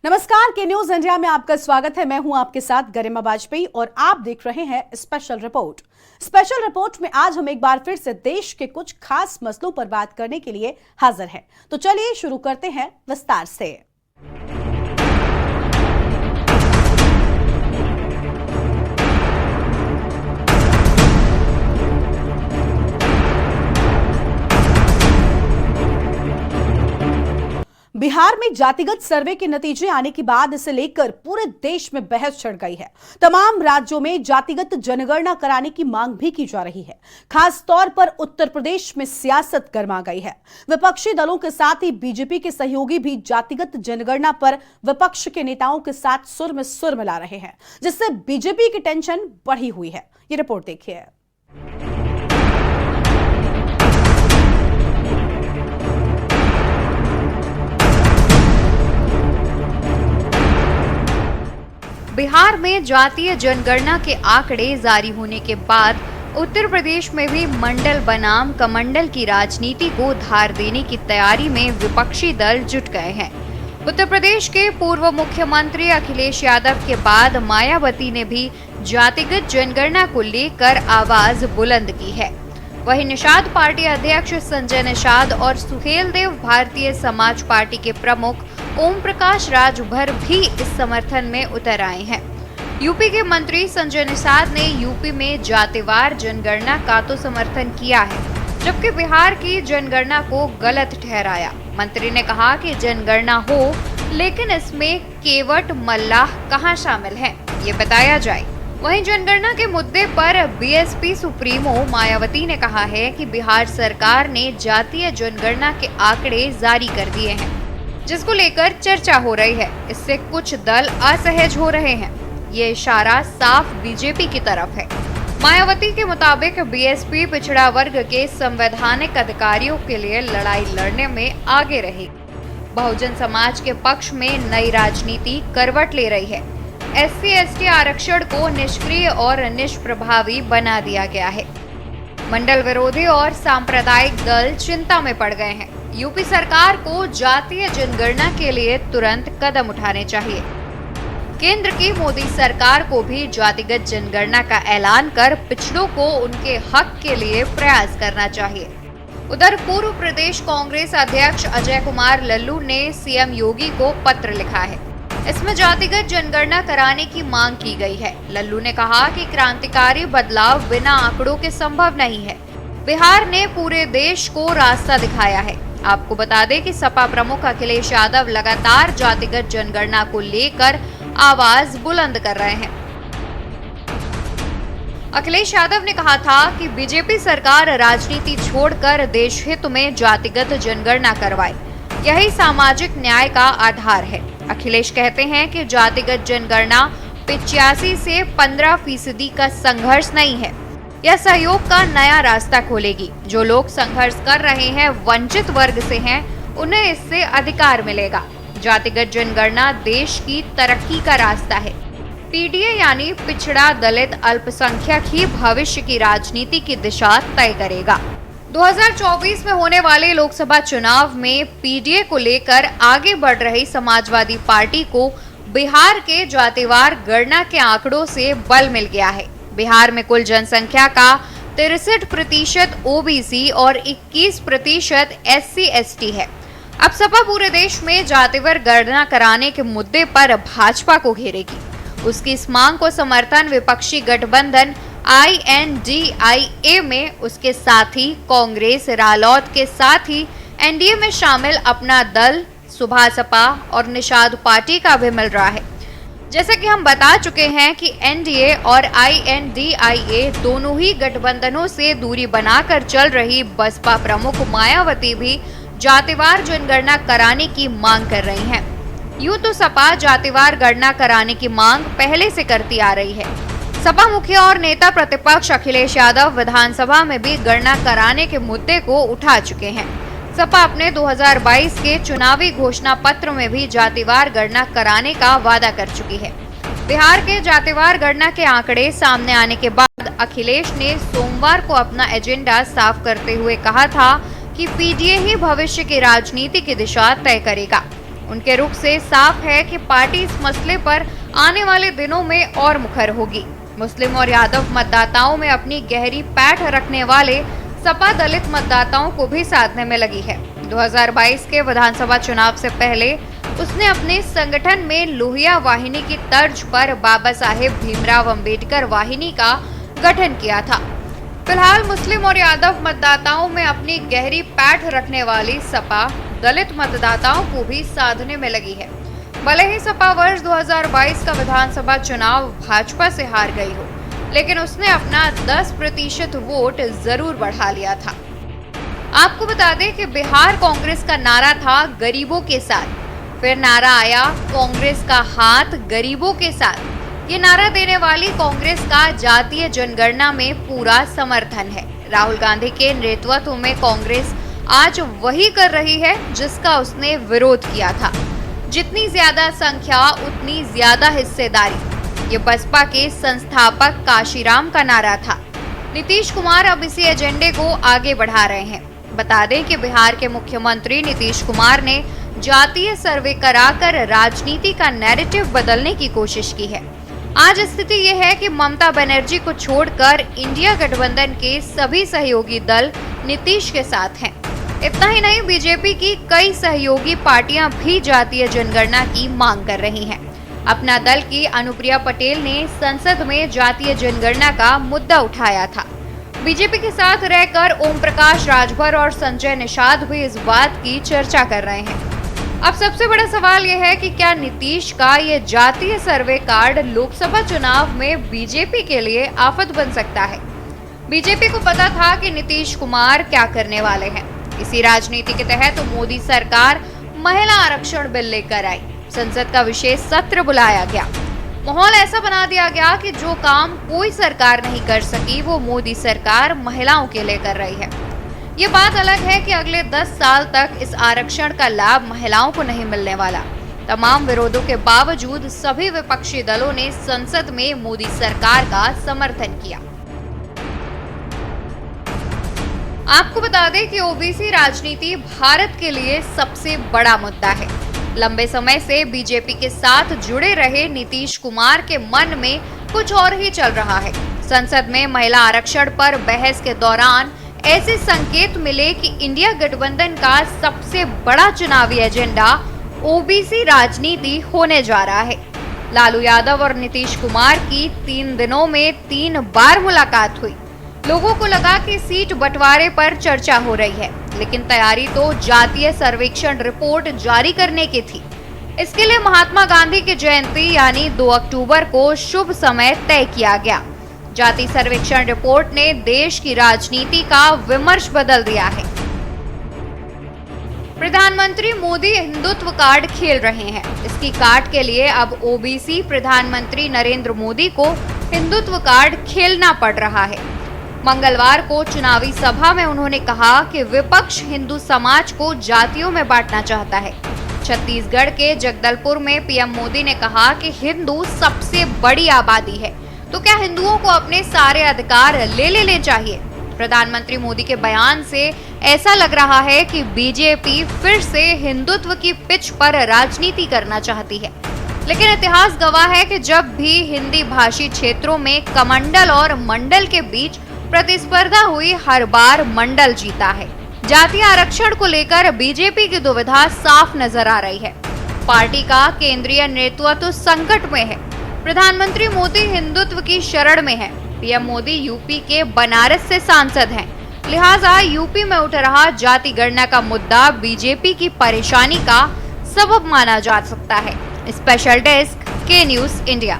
नमस्कार, के news India में आपका स्वागत है। मैं हूं आपके साथ गरिमा वाजपेयी और आप देख रहे हैं स्पेशल रिपोर्ट। स्पेशल रिपोर्ट में आज हम एक बार फिर से देश के कुछ खास मसलों पर बात करने के लिए हाजिर हैं। तो चलिए शुरू करते हैं विस्तार से। बिहार में जातिगत सर्वे के नतीजे आने के बाद इसे लेकर पूरे देश में बहस छिड़ गई है। तमाम राज्यों में जातिगत जनगणना कराने की मांग भी की जा रही है। खास तौर पर उत्तर प्रदेश में सियासत गर्मा गई है। विपक्षी दलों के साथ ही बीजेपी के सहयोगी भी जातिगत जनगणना पर विपक्ष के नेताओं के साथ सुर में सुर मिला रहे हैं, जिससे बीजेपी की टेंशन बढ़ी हुई है। ये रिपोर्ट देखिए। बिहार में जातीय जनगणना के आंकड़े जारी होने के बाद उत्तर प्रदेश में भी मंडल बनाम कमंडल की राजनीति को धार देने की तैयारी में विपक्षी दल जुट गए हैं। उत्तर प्रदेश के पूर्व मुख्यमंत्री अखिलेश यादव के बाद मायावती ने भी जातिगत जनगणना को लेकर आवाज बुलंद की है। वहीं निषाद पार्टी अध्यक्ष संजय निषाद और सुहेलदेव भारतीय समाज पार्टी के प्रमुख ओम प्रकाश राजभर भी इस समर्थन में उतर आए हैं। यूपी के मंत्री संजय निषाद ने यूपी में जातिवार जनगणना का तो समर्थन किया है, जबकि बिहार की जनगणना को गलत ठहराया। मंत्री ने कहा कि जनगणना हो, लेकिन इसमें केवट मल्लाह कहां शामिल हैं, ये बताया जाए। वहीं जनगणना के मुद्दे पर बीएसपी सुप्रीमो मायावती ने कहा है कि बिहार सरकार ने जातीय जनगणना के आंकड़े जारी कर दिए हैं, जिसको लेकर चर्चा हो रही है। इससे कुछ दल असहज हो रहे हैं। ये इशारा साफ बीजेपी की तरफ है। मायावती के मुताबिक बीएसपी पिछड़ा वर्ग के संवैधानिक अधिकारियों के लिए लड़ाई लड़ने में आगे रहेगी। बहुजन समाज के पक्ष में नई राजनीति करवट ले रही है। SC/ST आरक्षण को निष्क्रिय और निष्प्रभावी बना दिया गया है। मंडल विरोधी और सांप्रदायिक दल चिंता में पड़ गए हैं। यूपी सरकार को जातीय जनगणना के लिए तुरंत कदम उठाने चाहिए। केंद्र की मोदी सरकार को भी जातिगत जनगणना का ऐलान कर पिछड़ों को उनके हक के लिए प्रयास करना चाहिए। उधर पूर्व प्रदेश कांग्रेस अध्यक्ष अजय कुमार लल्लू ने सीएम योगी को पत्र लिखा है। इसमें जातिगत जनगणना कराने की मांग की गई है। लल्लू ने कहा कि क्रांतिकारी बदलाव बिना आंकड़ों के संभव नहीं है। बिहार ने पूरे देश को रास्ता दिखाया है। आपको बता दें कि सपा प्रमुख अखिलेश यादव लगातार जातिगत जनगणना को लेकर आवाज बुलंद कर रहे हैं। अखिलेश यादव ने कहा था कि बीजेपी सरकार राजनीति छोड़कर देश हित में जातिगत जनगणना करवाए। यही सामाजिक न्याय का आधार है। अखिलेश कहते हैं कि जातिगत जनगणना 85 से 15% का संघर्ष नहीं है, यह सहयोग का नया रास्ता खोलेगी। जो लोग संघर्ष कर रहे हैं, वंचित वर्ग से हैं, उन्हें इससे अधिकार मिलेगा। जातिगत जनगणना देश की तरक्की का रास्ता है। पीडीए यानी पिछड़ा दलित अल्पसंख्यक ही भविष्य की राजनीति की दिशा तय करेगा। 2024 में होने वाले लोकसभा चुनाव में पीडीए को लेकर आगे बढ़ रही समाजवादी पार्टी को बिहार के जातिवार गणना के आंकड़ों से बल मिल गया है। बिहार में कुल जनसंख्या का 63% ओबीसी और 21% SC/ST है। अब सपा पूरे देश में जातिवार गणना कराने के मुद्दे पर भाजपा को घेरेगी। उसकी इस मांग को समर्थन विपक्षी गठबंधन INDIA में उसके साथी कांग्रेस, रालोद के साथ ही एनडीए में शामिल अपना दल, सुभासपा और निषाद पार्टी का भी मिल रहा है। जैसा कि हम बता चुके हैं कि एनडीए और INDIA दोनों ही गठबंधनों से दूरी बनाकर चल रही बसपा प्रमुख मायावती भी जातिवार जनगणना कराने की मांग कर रही हैं। यूं तो सपा जातिवार गणना कराने की मांग पहले से करती आ रही है। सपा मुखिया और नेता प्रतिपक्ष अखिलेश यादव विधानसभा में भी गणना कराने के मुद्दे को उठा चुके हैं। सपा अपने 2022 के चुनावी घोषणा पत्र में भी जातिवार गणना कराने का वादा कर चुकी है। बिहार के जातिवार गणना के आंकड़े सामने आने के बाद अखिलेश ने सोमवार को अपना एजेंडा साफ करते हुए कहा था कि पीडीए ही भविष्य की राजनीति की दिशा तय करेगा। उनके रुख से साफ है कि पार्टी इस मसले पर आने वाले दिनों में और मुखर होगी। मुस्लिम और यादव मतदाताओं में अपनी गहरी पैठ रखने वाले सपा दलित मतदाताओं को भी साधने में लगी है। 2022 के विधानसभा चुनाव से पहले उसने अपने संगठन में लोहिया वाहिनी की तर्ज पर बाबा साहेब भीमराव अंबेडकर वाहिनी का गठन किया था। फिलहाल मुस्लिम और यादव मतदाताओं में अपनी गहरी पैठ रखने वाली सपा दलित मतदाताओं को भी साधने में लगी है। भले ही सपा वर्ष 2022 का विधानसभा चुनाव भाजपा से हार गई हो, लेकिन उसने अपना 10% वोट जरूर बढ़ा लिया था। आपको बता दें कि बिहार कांग्रेस का नारा था गरीबों के साथ, फिर नारा आया कांग्रेस का हाथ गरीबों के साथ। ये नारा देने वाली कांग्रेस का जातीय जनगणना में पूरा समर्थन है। राहुल गांधी के नेतृत्व में कांग्रेस आज वही कर रही है जिसका उसने विरोध किया था। जितनी ज्यादा संख्या उतनी ज्यादा हिस्सेदारी, ये बसपा के संस्थापक काशीराम का नारा था। नीतीश कुमार अब इसी एजेंडे को आगे बढ़ा रहे हैं। बता दें कि बिहार के मुख्यमंत्री नीतीश कुमार ने जातीय सर्वे कराकर राजनीति का नैरेटिव बदलने की कोशिश की है। आज स्थिति यह है कि ममता बनर्जी को छोड़कर इंडिया गठबंधन के सभी सहयोगी दल नीतीश के साथ हैं। इतना ही नहीं, बीजेपी की कई सहयोगी पार्टियां भी जातीय जनगणना की मांग कर रही हैं। अपना दल की अनुप्रिया पटेल ने संसद में जातीय जनगणना का मुद्दा उठाया था। बीजेपी के साथ रहकर ओम प्रकाश राजभर और संजय निषाद भी इस बात की चर्चा कर रहे हैं। अब सबसे बड़ा सवाल यह है कि क्या नीतीश का ये जातीय सर्वे कार्ड लोकसभा चुनाव में बीजेपी के लिए आफत बन सकता है। बीजेपी को पता था कि नीतीश कुमार क्या करने वाले हैं। इसी राजनीति के तहत मोदी सरकार महिला आरक्षण बिल लेकर आई। संसद का विशेष सत्र बुलाया गया। माहौल ऐसा बना दिया गया कि जो काम कोई सरकार नहीं कर सकी वो मोदी सरकार महिलाओं के लिए कर रही है। ये बात अलग है कि अगले 10 साल तक इस आरक्षण का लाभ महिलाओं को नहीं मिलने वाला। तमाम विरोधों के बावजूद सभी विपक्षी दलों ने संसद में मोदी सरकार का समर्थन किया। आपको बता दें कि ओबीसी राजनीति भारत के लिए सबसे बड़ा मुद्दा है। लंबे समय से बीजेपी के साथ जुड़े रहे नीतीश कुमार के मन में कुछ और ही चल रहा है। संसद में महिला आरक्षण पर बहस के दौरान ऐसे संकेत मिले कि इंडिया गठबंधन का सबसे बड़ा चुनावी एजेंडा ओबीसी राजनीति होने जा रहा है। लालू यादव और नीतीश कुमार की 3 दिनों में 3 बार मुलाकात हुई। लोगों को लगा कि सीट बंटवारे पर चर्चा हो रही है, लेकिन तैयारी तो जातीय सर्वेक्षण रिपोर्ट जारी करने की थी। इसके लिए महात्मा गांधी की जयंती यानी 2 अक्टूबर को शुभ समय तय किया गया। जाति सर्वेक्षण रिपोर्ट ने देश की राजनीति का विमर्श बदल दिया है। प्रधानमंत्री मोदी हिंदुत्व कार्ड खेल रहे हैं। इसकी काट के लिए अब ओबीसी प्रधानमंत्री नरेंद्र मोदी को हिंदुत्व कार्ड खेलना पड़ रहा है। मंगलवार को चुनावी सभा में उन्होंने कहा कि विपक्ष हिंदू समाज को जातियों में बांटना चाहता है। छत्तीसगढ़ के जगदलपुर में पीएम मोदी ने कहा कि हिंदू सबसे बड़ी आबादी है, तो क्या हिंदुओं को अपने सारे अधिकार ले लेने चाहिए। प्रधानमंत्री मोदी के बयान से ऐसा लग रहा है कि बीजेपी फिर से हिंदुत्व की पिच पर राजनीति करना चाहती है। लेकिन इतिहास गवाह है कि जब भी हिंदी भाषी क्षेत्रों में कमंडल और मंडल के बीच प्रतिस्पर्धा हुई, हर बार मंडल जीता है। जातीय आरक्षण को लेकर बीजेपी की दुविधा साफ नजर आ रही है। पार्टी का केंद्रीय नेतृत्व संकट में है। प्रधानमंत्री मोदी हिंदुत्व की शरण में है। पीएम मोदी यूपी के बनारस से सांसद हैं, लिहाजा यूपी में उठ रहा जाति गणना का मुद्दा बीजेपी की परेशानी का सबब माना जा सकता है। स्पेशल डेस्क के न्यूज़ इंडिया।